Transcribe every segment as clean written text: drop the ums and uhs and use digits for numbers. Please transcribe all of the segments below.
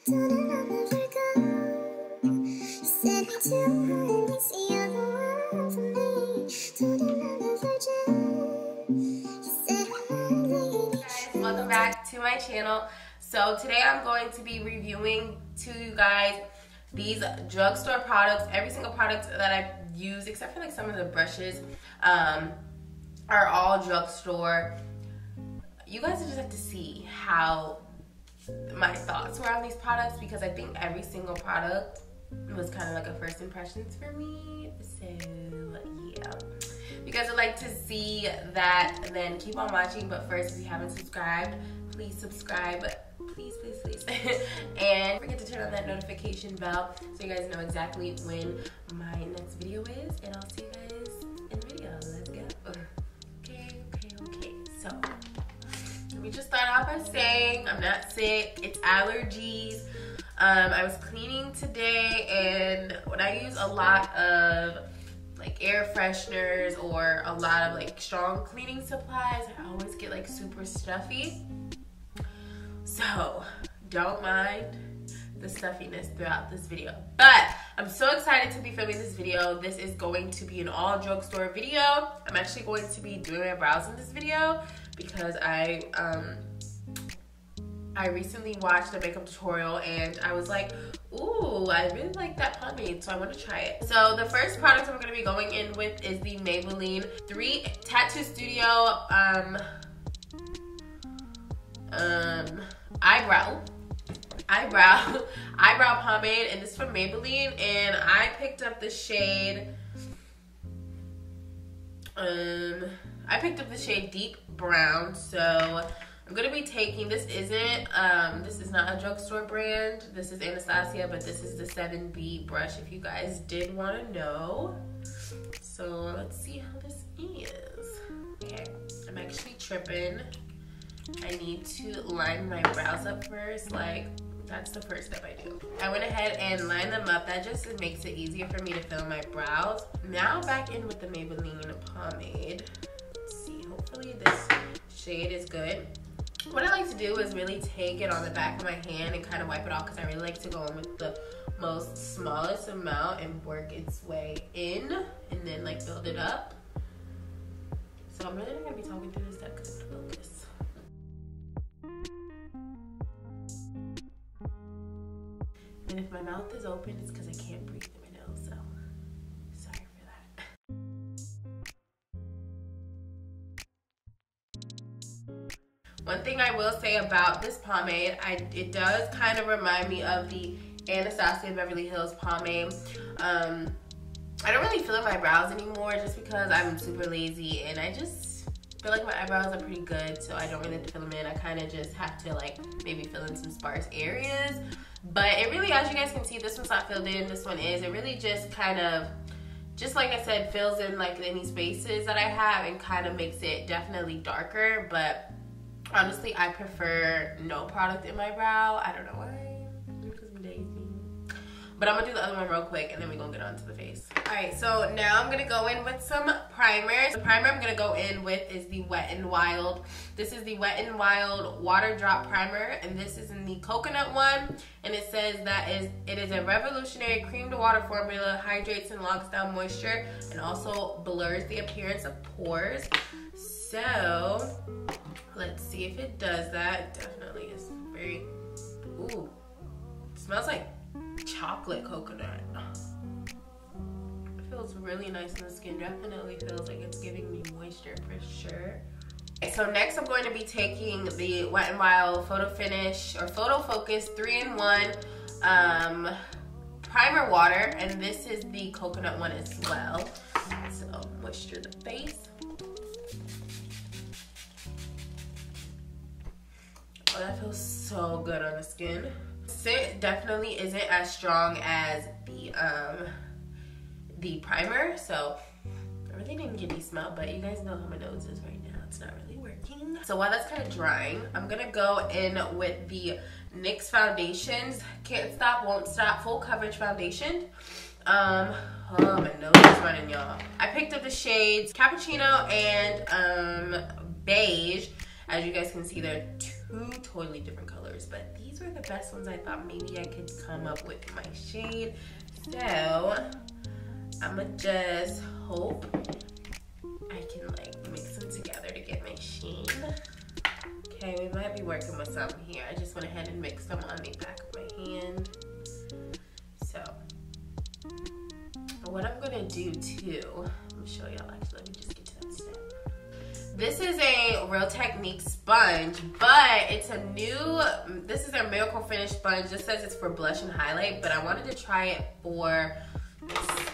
Welcome back to my channel. So today I'm going to be reviewing to you guys these drugstore products. Every single product that I've used, except for like some of the brushes, are all drugstore. You guys just have to see how my thoughts were on these products, because I think every single product was kind of like a first impressions for me. So yeah, if you guys would like to see that, then keep on watching. But first, if you haven't subscribed, please subscribe. Please, please, please. And don't forget to turn on that notification bell so you guys know exactly when my next video is. And I'll see you guys in the video. Let's go. Okay. So let me just start off by saying I'm not sick. It's allergies. I was cleaning today, and when I use a lot of like air fresheners or a lot of like strong cleaning supplies, I always get like super stuffy. So don't mind the stuffiness throughout this video. But I'm so excited to be filming this video. This is going to be an all drugstore video. I'm actually going to be doing my brows in this video because I recently watched a makeup tutorial and I was like, ooh, I really like that pomade, so I want to try it. So the first product I'm going to be going in with is the Maybelline 3 Tattoo Studio eyebrow pomade, and this is from Maybelline, and I picked up the shade Deep Brown. So I'm gonna be taking, this is not a drugstore brand, this is Anastasia, but this is the 7B brush if you guys did want to know. So let's see how this is. Okay, I'm actually tripping. I need to line my brows up first. Like, that's the first step I do. I went ahead and lined them up. That just makes it easier for me to fill my brows. Now back in with the Maybelline pomade. Let's see, hopefully this shade is good. What I like to do is really take it on the back of my hand and kind of wipe it off, because I really like to go in with the most smallest amount and work its way in and then like build it up. So I'm really not gonna be talking through this step because I'm gonna focus. And if my mouth is open, it's because I can't breathe through my nose, so sorry for that. One thing I will say about this pomade, it does kind of remind me of the Anastasia Beverly Hills pomade. I don't really fill in my brows anymore just because I'm super lazy, and I just feel like my eyebrows are pretty good, so I don't really have to fill them in. I kind of just have to like maybe fill in some sparse areas. But it really, as you guys can see, this one's not filled in, this one is. It really just kind of, just like I said, fills in like any spaces that I have and kind of makes it definitely darker. But honestly, I prefer no product in my brow. I don't know why, because I'm lazy. But I'm gonna do the other one real quick and then we're gonna get on to the face. Alright, so now I'm gonna go in with some primers. The primer I'm gonna go in with is the Wet n Wild. This is the Wet n Wild Water Drop Primer, and this is in the coconut one. And it says that it is a revolutionary cream to water formula, hydrates and locks down moisture, and also blurs the appearance of pores. So let's see if it does that. It definitely is very, ooh, it smells like chocolate coconut. It feels really nice on the skin. Definitely feels like it's giving me moisture for sure. Okay, so next I'm going to be taking the Wet n Wild Photo Finish or Photo Focus 3-in-1 primer water, and this is the coconut one as well. So moisture the face. Oh, that feels so good on the skin. Scent definitely isn't as strong as the primer, so I really didn't get any smell, but you guys know how my nose is right now. It's not really working. So while that's kind of drying, I'm gonna go in with the NYX Foundations Can't Stop, Won't Stop Full Coverage Foundation. Oh, my nose is running, y'all. I picked up the shades Cappuccino and Beige. As you guys can see, they're two totally different colors, but these were the best ones I thought maybe I could come up with my shade. So I'ma just hope I can like mix them together to get my sheen. Okay, we might be working with some here. I just went ahead and mixed them on the back of my hand. So what I'm gonna do too, let me show y'all, actually, let me just get to that step. This is a Real Technique sponge, but it's a new, this is their Miracle Finish sponge. This says it's for blush and highlight, but I wanted to try it for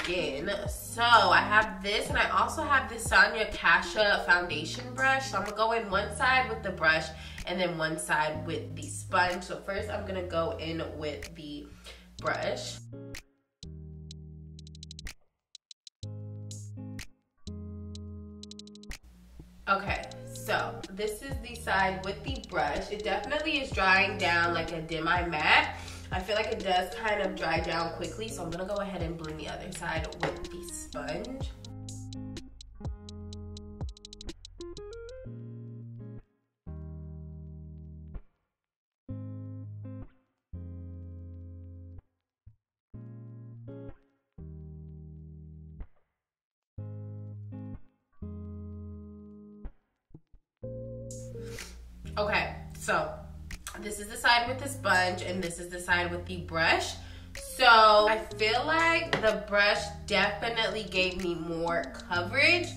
skin. So I have this, and I also have this Sonia Kasha foundation brush. So I'm gonna go in one side with the brush and then one side with the sponge. So first I'm gonna go in with the brush. Okay, so this is the side with the brush. It definitely is drying down like a demi-matte. I feel like it does kind of dry down quickly, so I'm gonna go ahead and blend the other side with the sponge. Okay, so this is the side with the sponge and this is the side with the brush. So I feel like the brush definitely gave me more coverage.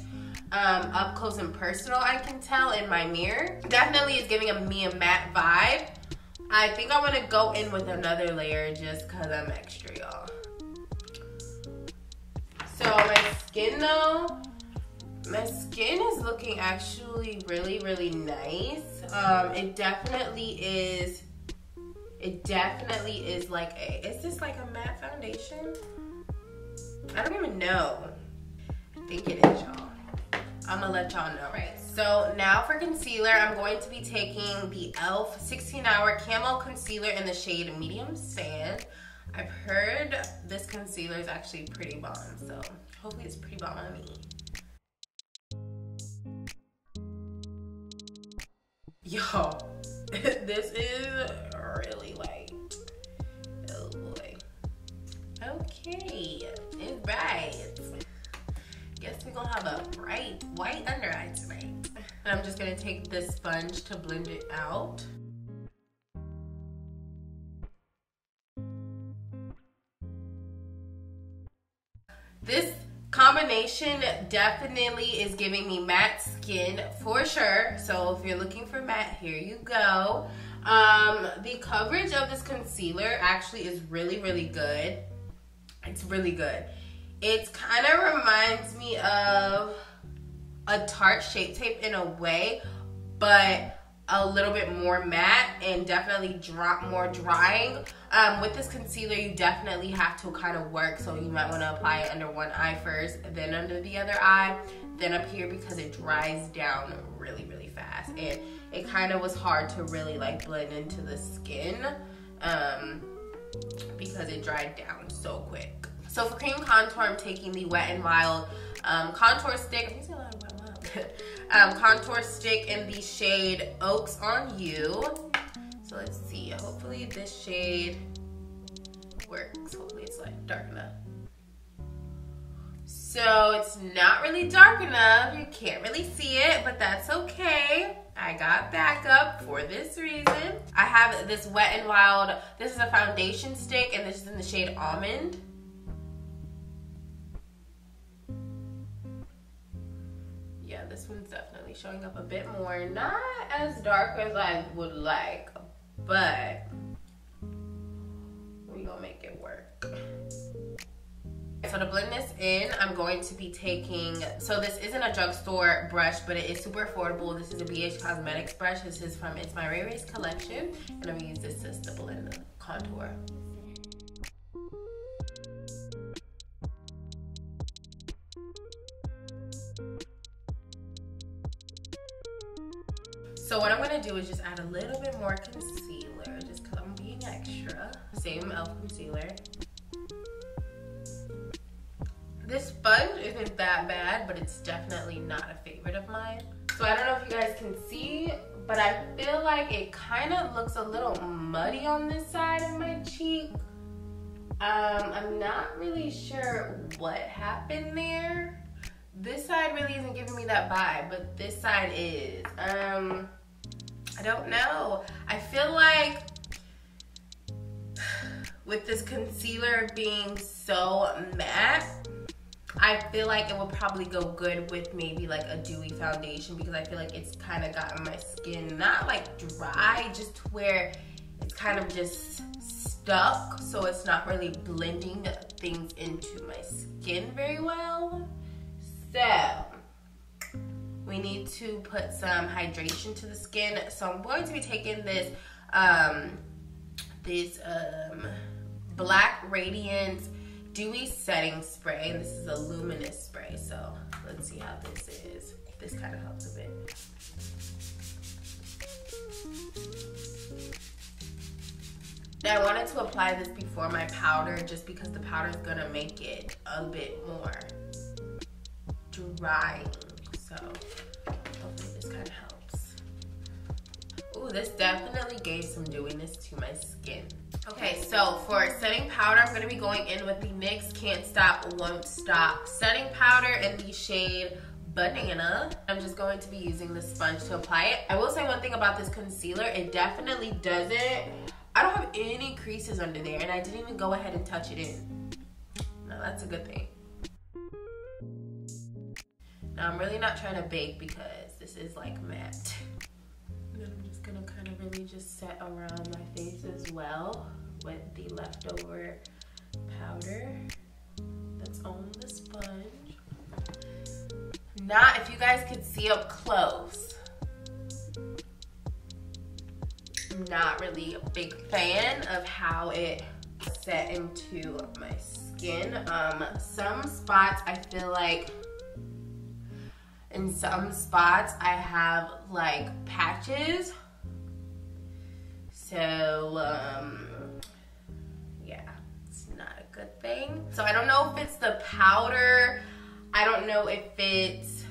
Up close and personal, I can tell in my mirror. Definitely is giving me a matte vibe. I think I want to go in with another layer just because I'm extra, y'all. So my skin though, my skin is looking actually really, really nice. It definitely is like is this like a matte foundation? I don't even know. I think it is, y'all. I'm gonna let y'all know. Right, so now for concealer, I'm going to be taking the e.l.f. 16-Hour Camo Concealer in the shade Medium Sand. I've heard this concealer is actually pretty bomb, so hopefully it's pretty bomb on me. Yo, this is really white. Oh boy. Okay, it's bright. Guess we're gonna have a bright white under eye tonight. And I'm just gonna take this sponge to blend it out. This combination definitely is giving me matte skin for sure. So if you're looking for matte, here you go. The coverage of this concealer actually is really, really good. It's really good. It kind of reminds me of a Tarte Shape Tape in a way, but a little bit more matte and definitely more drying. With this concealer, you definitely have to kind of work, so you might want to apply it under one eye first, then under the other eye, then up here, because it dries down really, really fast. And it kind of was hard to really like blend into the skin because it dried down so quick. So for cream contour, I'm taking the Wet n Wild contour stick. I'm using a lot of Wet n Wild. Contour stick in the shade Oaks on You. So let's see. Hopefully this shade works. Hopefully it's like dark enough. So it's not really dark enough. You can't really see it, but that's okay. I got backup for this reason. I have this Wet n Wild. This is a foundation stick, and this is in the shade Almond. Yeah, this one's definitely showing up a bit more. Not as dark as I would like, but we're gonna make it work. So to blend this in, I'm going to be taking, so this isn't a drugstore brush, but it is super affordable. This is a BH Cosmetics brush. This is from It's My Ray Ray's collection, and I'm gonna use this just to blend the contour. So what I'm gonna do is just add a little bit more concealer, just cause I'm being extra. Same e.l.f. concealer. This sponge isn't that bad, but it's definitely not a favorite of mine. So I don't know if you guys can see, but I feel like it kind of looks a little muddy on this side of my cheek. I'm not really sure what happened there. This side really isn't giving me that vibe, but this side is. I don't know. I feel like with this concealer being so matte, I feel like it would probably go good with maybe like a dewy foundation, because I feel like it's kind of gotten my skin not like dry, just where it's kind of just stuck, so it's not really blending things into my skin very well. So we need to put some hydration to the skin. So I'm going to be taking this Black Radiance Dewy Setting Spray, and this is a luminous spray. So let's see how this is. This kind of helps a bit. Now I wanted to apply this before my powder, just because the powder is gonna make it a bit more drying. So hopefully this kind of helps. Ooh, this definitely gave some dewiness to my skin. Okay, so for setting powder, I'm gonna be going in with the NYX Can't Stop, Won't Stop setting powder in the shade Banana. I'm just going to be using the sponge to apply it. I will say one thing about this concealer, it definitely doesn't, I don't have any creases under there, and I didn't even go ahead and touch it in. No, that's a good thing. Now I'm really not trying to bake because this is like matte. And then I'm just gonna kind of really just set around my face as well with the leftover powder that's on the sponge. Not, if you guys could see up close, I'm not really a big fan of how it set into my skin. Some spots I feel like, in some spots I have like patches. So yeah, it's not a good thing. So I don't know if it's the powder, I don't know if it's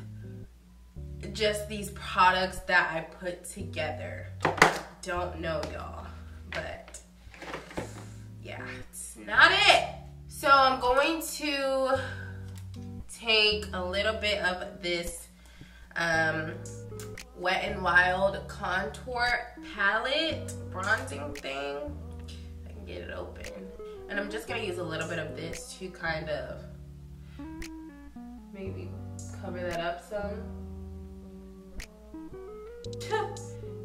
just these products that I put together. Don't know, y'all, but yeah, it's not it. So I'm going to take a little bit of this Wet n Wild contour palette bronzing thing. I can get it open, and I'm just gonna use a little bit of this to kind of maybe cover that up some. I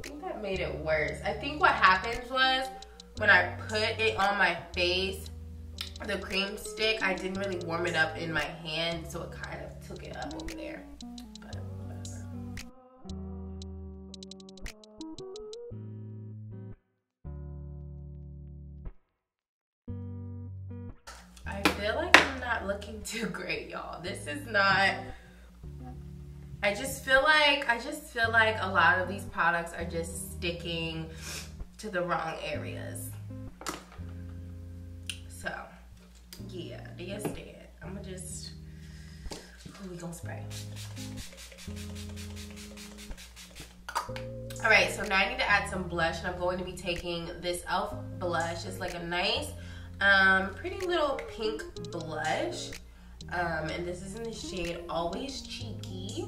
think that made it worse. I think what happened was when I put it on my face, the cream stick, I didn't really warm it up in my hand, so it kind of took it up over there. But whatever. I feel like I'm not looking too great, y'all. This is not. I just feel like a lot of these products are just sticking to the wrong areas. So yeah, do you understand? I'm gonna just, who we gonna spray? All right, so now I need to add some blush, and I'm going to be taking this e.l.f. blush. It's like a nice, pretty little pink blush. And this is in the shade Always Cheeky.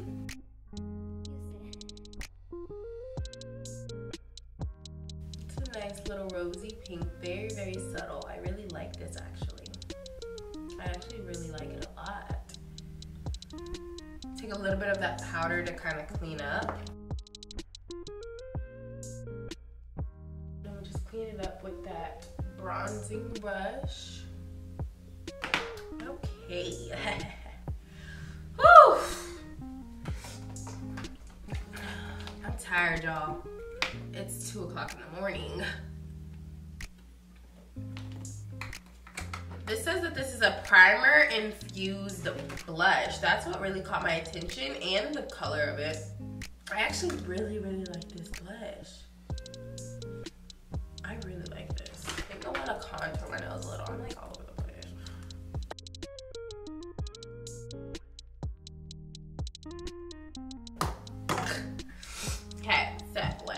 It's a nice little rosy pink, very, very subtle. I really like this actually. I actually really like it a lot. Take a little bit of that powder to kind of clean up. And we'll just clean it up with that bronzing brush. Okay. Whew. I'm tired, y'all. It's 2 o'clock in the morning. This says that this is a primer infused blush. That's what really caught my attention, and the color of it. I actually really, really like this blush. I really like this. I think I want to contour my nose a little. I'm like all over the place. Okay, so what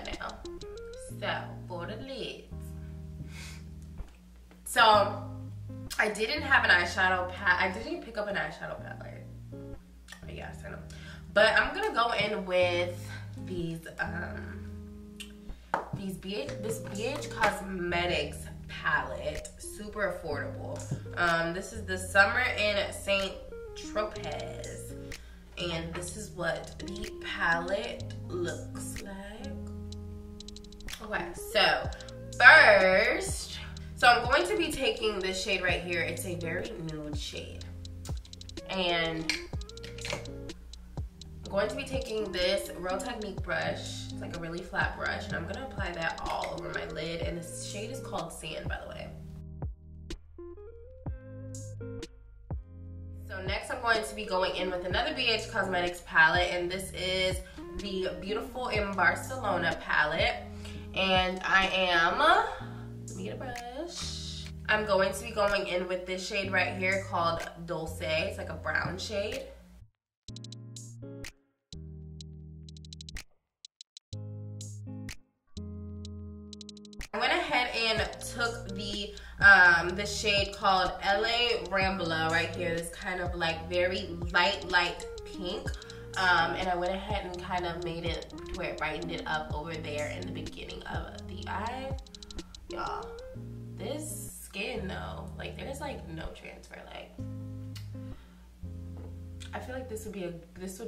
So I didn't have an eyeshadow palette. I didn't pick up an eyeshadow palette. Yes, I know. But I'm gonna go in with these BH Cosmetics palette. Super affordable. This is the Summer in Saint Tropez, and this is what the palette looks like. Okay, so first, I'm going to be taking this shade right here. It's a very nude shade, and I'm going to be taking this Real Technique brush. It's like a really flat brush, and I'm gonna apply that all over my lid. And this shade is called Sand, by the way. So next I'm going to be going in with another BH Cosmetics palette, and this is the Beautiful in Barcelona palette. And I am, let me get a brush. I'm going to be going in with this shade right here called Dulce. It's like a brown shade. I went ahead and took the shade called LA Rambla right here. This kind of like very light pink. And I went ahead and kind of made it to where it brightened it up over there in the beginning of the eye. Y'all, this skin though, like there's like no transfer. Like I feel like this would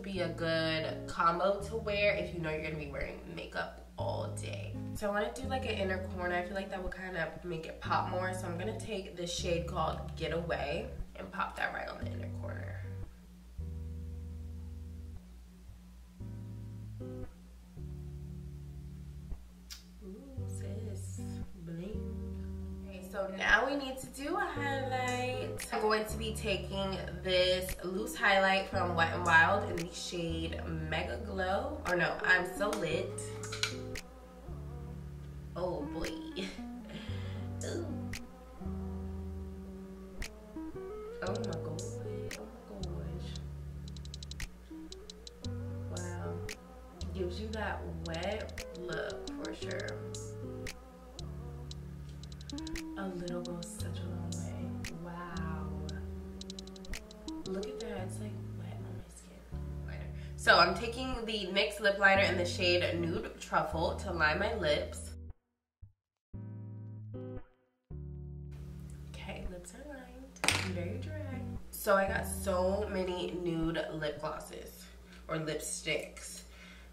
be a good combo to wear if you know you're gonna be wearing makeup all day. So I want to do like an inner corner. I feel like that would kind of make it pop more. So I'm gonna take this shade called Get Away and pop that right on the inner corner. Ooh, sis, bling. Okay, so now we need to do a highlight. I'm going to be taking this loose highlight from Wet n Wild in the shade Mega Glow. Or no, I'm So Lit. Oh boy. Ooh. Oh my god. Oh my gosh. Wow. Gives you that wet look for sure. A little goes such a long way. Wow. Look at that. It's like wet on my skin. Liner. So I'm taking the NYX lip liner in the shade Nude Truffle to line my lips. Lips are lined, very dry. So I got so many nude lip glosses or lipsticks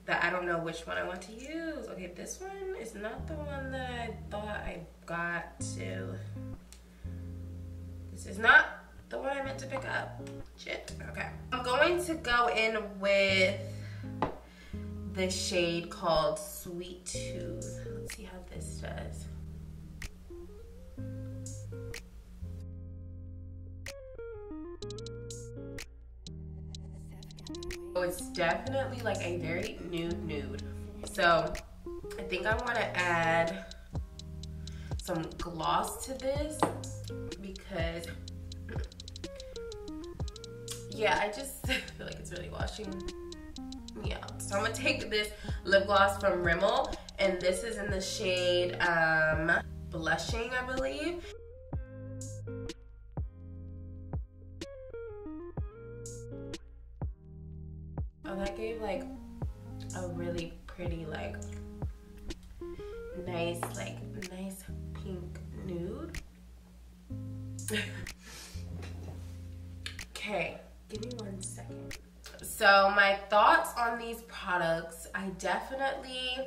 that I don't know which one I want to use. Okay, this one is not the one that I thought I got to. This is not the one I meant to pick up. Shit, okay. I'm going to go in with the shade called Sweet Tooth. Let's see how this does. So it's definitely like a very nude. So I think I want to add some gloss to this because, yeah, I just feel like it's really washing me out. So I'm going to take this lip gloss from Rimmel, and this is in the shade Blushing, I believe. Oh, that gave like a really pretty, like nice pink nude. Okay, give me 1 second. So my thoughts on these products, I definitely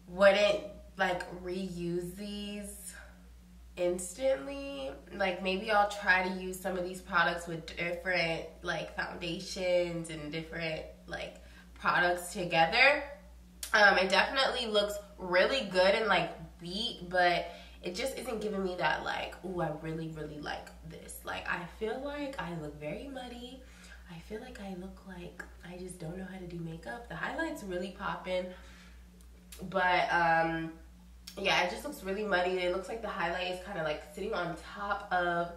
wouldn't like reuse these instantly. Like maybe I'll try to use some of these products with different like foundations and different like products together. It definitely looks really good and like beat, but it just isn't giving me that like, ooh, I really like this. Like I feel like I look very muddy. I feel like I look like I just don't know how to do makeup. The highlight's really popping, but yeah, it just looks really muddy. It looks like the highlight is kind of like sitting on top of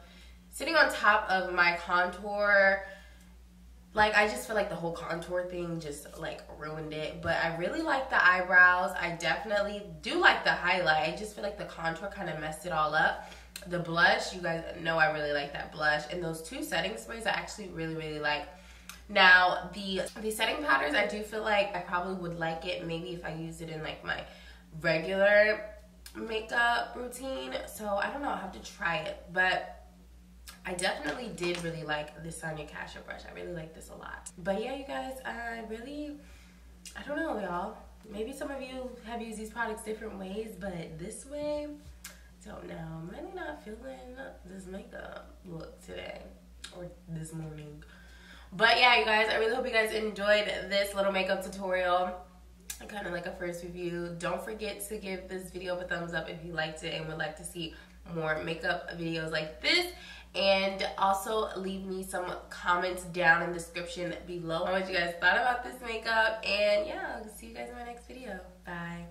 my contour, Like, I just feel like the whole contour thing just, like, ruined it. But I really like the eyebrows. I definitely do like the highlight. I just feel like the contour kind of messed it all up. The blush, you guys know I really like that blush. And those two setting sprays I actually really, really like. Now, the setting powders, I do feel like I probably would like it maybe if I used it in, like, my regular makeup routine. So, I don't know. I'll have to try it. But I definitely did really like this Sonia Kashuk brush. I really like this a lot. But yeah, you guys, I don't know, y'all. Maybe some of you have used these products different ways, but this way, don't know. I'm really not feeling this makeup look today or this morning. But yeah, you guys, I really hope you guys enjoyed this little makeup tutorial. Kind of like a first review. Don't forget to give this video a thumbs up if you liked it and would like to see more makeup videos like this. And also leave me some comments down in the description below on what you guys thought about this makeup. And yeah, I'll see you guys in my next video. Bye.